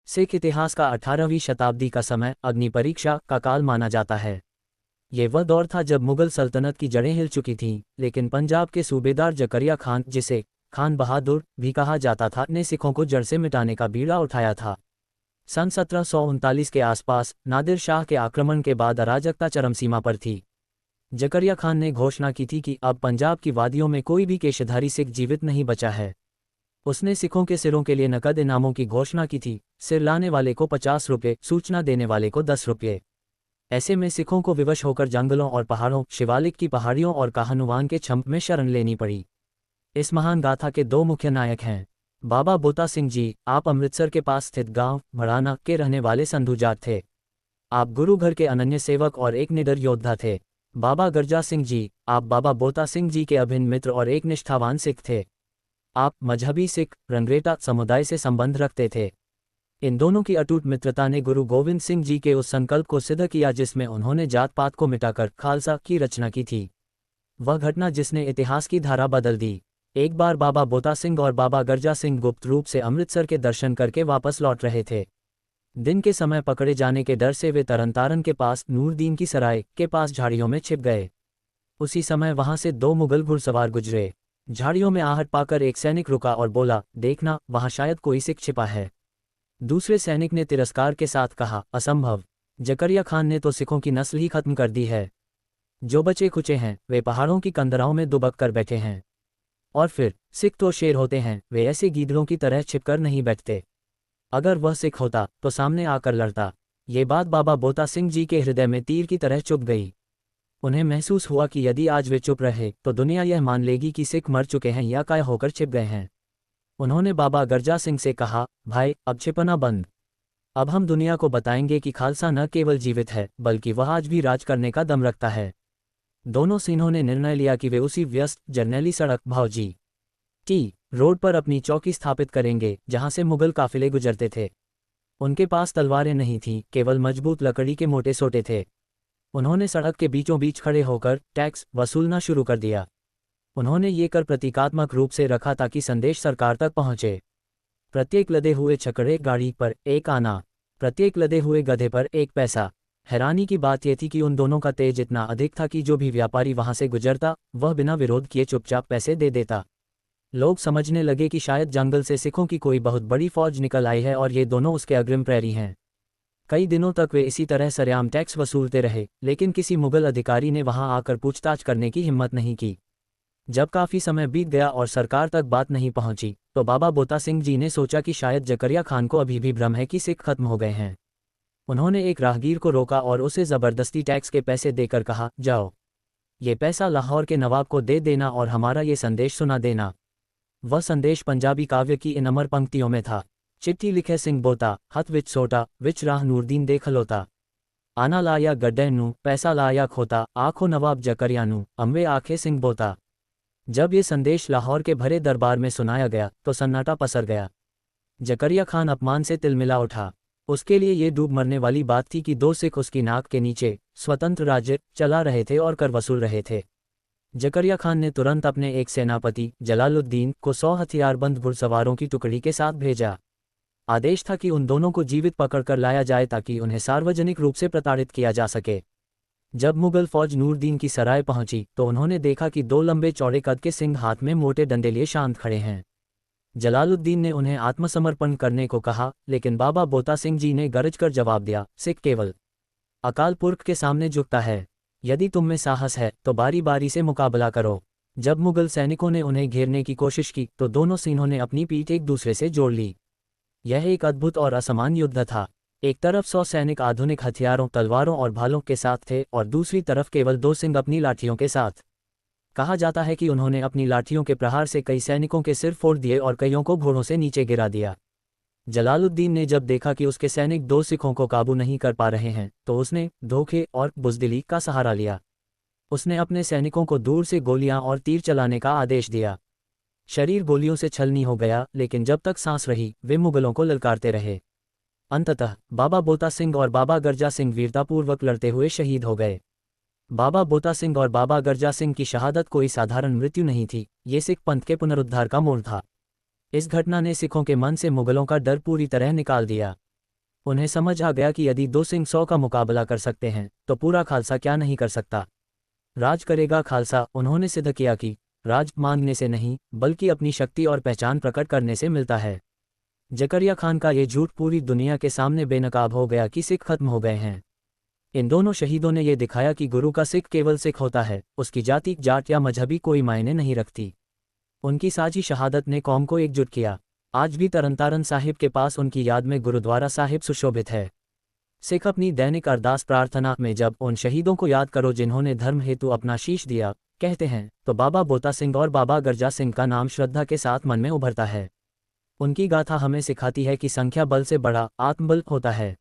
सिख इतिहास का 18वीं शताब्दी का समय अग्नि परीक्षा का काल माना जाता है। ये वह दौर था जब मुगल सल्तनत की जड़ें हिल चुकी थीं, लेकिन पंजाब के सूबेदार जकरिया खान, जिसे खान बहादुर भी कहा जाता था, ने सिखों को जड़ से मिटाने का बीड़ा उठाया था। सन 1739 के आसपास नादिर शाह के आक्रमण के बाद अराजकता चरम सीमा पर थी। जकरिया खान ने घोषणा की थी कि अब पंजाब की वादियों में कोई भी केशधारी सिख जीवित नहीं बचा है। उसने सिखों के सिरों के लिए नकद इनामों की घोषणा की थी, सिर लाने वाले को 50 रुपये, सूचना देने वाले को 10 रुपये। ऐसे में सिखों को विवश होकर जंगलों और पहाड़ों, शिवालिक की पहाड़ियों और काहनुवान के छंप में शरण लेनी पड़ी। इस महान गाथा के दो मुख्य नायक हैं। बाबा बोता सिंह जी, आप अमृतसर के पास स्थित गांव मड़ाना के रहने वाले संधू जाट थे। आप गुरु घर के अनन्य सेवक और एक निडर योद्धा थे। बाबा गरजा सिंह जी, आप बाबा बोता सिंह जी के अभिन्न मित्र और एक निष्ठावान सिख थे। आप मजहबी सिख रंगरेटा समुदाय से संबंध रखते थे। इन दोनों की अटूट मित्रता ने गुरु गोविंद सिंह जी के उस संकल्प को सिद्ध किया जिसमें उन्होंने जात पात को मिटाकर खालसा की रचना की थी। वह घटना जिसने इतिहास की धारा बदल दी। एक बार बाबा बोता सिंह और बाबा गरजा सिंह गुप्त रूप से अमृतसर के दर्शन करके वापस लौट रहे थे। दिन के समय पकड़े जाने के डर से वे तरनतारन के पास नूरदीन की सराय के पास झाड़ियों में छिप गए। उसी समय वहां से दो मुगल घुड़सवार गुजरे। झाड़ियों में आहट पाकर एक सैनिक रुका और बोला, देखना, वहां शायद कोई सिख छिपा है। दूसरे सैनिक ने तिरस्कार के साथ कहा, असंभव, जकरिया खान ने तो सिखों की नस्ल ही खत्म कर दी है। जो बचे खुचे हैं वे पहाड़ों की कंदराओं में दुबक कर बैठे हैं। और फिर सिख तो शेर होते हैं, वे ऐसे गीदड़ों की तरह छिपकर नहीं बैठते। अगर वह सिख होता तो सामने आकर लड़ता। ये बात बाबा बोता सिंह जी के हृदय में तीर की तरह चुभ गई। उन्हें महसूस हुआ कि यदि आज वे चुप रहे तो दुनिया यह मान लेगी कि सिख मर चुके हैं या काय होकर छिप गए हैं। उन्होंने बाबा गरजा सिंह से कहा, भाई, अब छिपना बंद। अब हम दुनिया को बताएंगे कि खालसा न केवल जीवित है बल्कि वह आज भी राज करने का दम रखता है। दोनों सिंहों ने निर्णय लिया कि वे उसी व्यस्त जरनैली सड़क भावजी टी रोड पर अपनी चौकी स्थापित करेंगे जहां से मुगल काफिले गुजरते थे। उनके पास तलवारें नहीं थीं, केवल मजबूत लकड़ी के मोटे सोटे थे। उन्होंने सड़क के बीचों बीच खड़े होकर टैक्स वसूलना शुरू कर दिया। उन्होंने ये कर प्रतीकात्मक रूप से रखा ताकि संदेश सरकार तक पहुंचे। प्रत्येक लदे हुए छकड़े गाड़ी पर एक आना, प्रत्येक लदे हुए गधे पर एक पैसा। हैरानी की बात यह थी कि उन दोनों का तेज इतना अधिक था कि जो भी व्यापारी वहां से गुजरता वह बिना विरोध किए चुपचाप पैसे दे देता। लोग समझने लगे कि शायद जंगल से सिखों की कोई बहुत बड़ी फौज निकल आई है और ये दोनों उसके अग्रिम प्रहरी हैं। कई दिनों तक वे इसी तरह सरेआम टैक्स वसूलते रहे, लेकिन किसी मुगल अधिकारी ने वहां आकर पूछताछ करने की हिम्मत नहीं की। जब काफी समय बीत गया और सरकार तक बात नहीं पहुंची तो बाबा बोता सिंह जी ने सोचा कि शायद जकरिया खान को अभी भी भ्रम है कि सिख खत्म हो गए हैं। उन्होंने एक राहगीर को रोका और उसे जबरदस्ती टैक्स के पैसे देकर कहा, जाओ, ये पैसा लाहौर के नवाब को दे देना और हमारा ये संदेश सुना देना। वह संदेश पंजाबी काव्य की इन अमर पंक्तियों में था। चिट्ठी लिखे सिंह बोता, हथ विच सोटा, विच राह नूरदीन दे खलोता। आना लाया गड्ढे नू, पैसा लाया खोता, आखो नवाब जकरिया नू, अम्वे आखे सिंह बोता। जब ये संदेश लाहौर के भरे दरबार में सुनाया गया तो सन्नाटा पसर गया। जकरिया खान अपमान से तिलमिला उठा। उसके लिए ये डूब मरने वाली बात थी कि दो सिख उसकी नाक के नीचे स्वतंत्र राज्य चला रहे थे और कर वसूल रहे थे। जकरिया खान ने तुरंत अपने एक सेनापति जलालुद्दीन को 100 हथियारबंद घुड़सवारों की टुकड़ी के साथ भेजा। आदेश था कि उन दोनों को जीवित पकड़कर लाया जाए ताकि उन्हें सार्वजनिक रूप से प्रताड़ित किया जा सके। जब मुगल फौज नूरदीन की सराय पहुंची तो उन्होंने देखा कि दो लंबे चौड़े कद के सिंह हाथ में मोटे डंडे लिए शांत खड़े हैं। जलालुद्दीन ने उन्हें आत्मसमर्पण करने को कहा, लेकिन बाबा बोता सिंह जी ने गरजकर जवाब दिया, सिख केवल अकाल पुरख के सामने झुकता है। यदि तुम में साहस है तो बारी बारी से मुकाबला करो। जब मुगल सैनिकों ने उन्हें घेरने की कोशिश की तो दोनों सिंहों ने अपनी पीठ एक दूसरे से जोड़ ली। यह एक अद्भुत और असमान युद्ध था। एक तरफ 100 सैनिक आधुनिक हथियारों, तलवारों और भालों के साथ थे और दूसरी तरफ केवल 2 सिंह अपनी लाठियों के साथ। कहा जाता है कि उन्होंने अपनी लाठियों के प्रहार से कई सैनिकों के सिर फोड़ दिए और कईयों को घोड़ों से नीचे गिरा दिया। जलालुद्दीन ने जब देखा कि उसके सैनिक 2 सिखों को काबू नहीं कर पा रहे हैं तो उसने धोखे और बुज़दिली का सहारा लिया। उसने अपने सैनिकों को दूर से गोलियां और तीर चलाने का आदेश दिया। शरीर गोलियों से छलनी हो गया, लेकिन जब तक सांस रही वे मुगलों को ललकारते रहे। अंततः बाबा बोता सिंह और बाबा गरजा सिंह वीरतापूर्वक लड़ते हुए शहीद हो गए। बाबा बोता सिंह और बाबा गरजा सिंह की शहादत कोई साधारण मृत्यु नहीं थी, ये सिख पंथ के पुनरुद्धार का मोड़ था। इस घटना ने सिखों के मन से मुगलों का डर पूरी तरह निकाल दिया। उन्हें समझ आ गया कि यदि 2 सिंह 100 का मुकाबला कर सकते हैं तो पूरा खालसा क्या नहीं कर सकता। राज करेगा खालसा, उन्होंने सिद्ध किया कि राज मांगने से नहीं बल्कि अपनी शक्ति और पहचान प्रकट करने से मिलता है। जकरिया खान का ये झूठ पूरी दुनिया के सामने बेनकाब हो गया कि सिख खत्म हो गए हैं। इन दोनों शहीदों ने यह दिखाया कि गुरु का सिख केवल सिख होता है, उसकी जाति जाट या मजहबी कोई मायने नहीं रखती। उनकी साझी शहादत ने कौम को एकजुट किया। आज भी तरनतारन साहिब के पास उनकी याद में गुरुद्वारा साहिब सुशोभित है। सिख अपनी दैनिक अरदास प्रार्थना में जब उन शहीदों को याद करो जिन्होंने धर्म हेतु अपना शीश दिया कहते हैं, तो बाबा बोता सिंह और बाबा गरजा सिंह का नाम श्रद्धा के साथ मन में उभरता है। उनकी गाथा हमें सिखाती है कि संख्या बल से बड़ा आत्मबल होता है।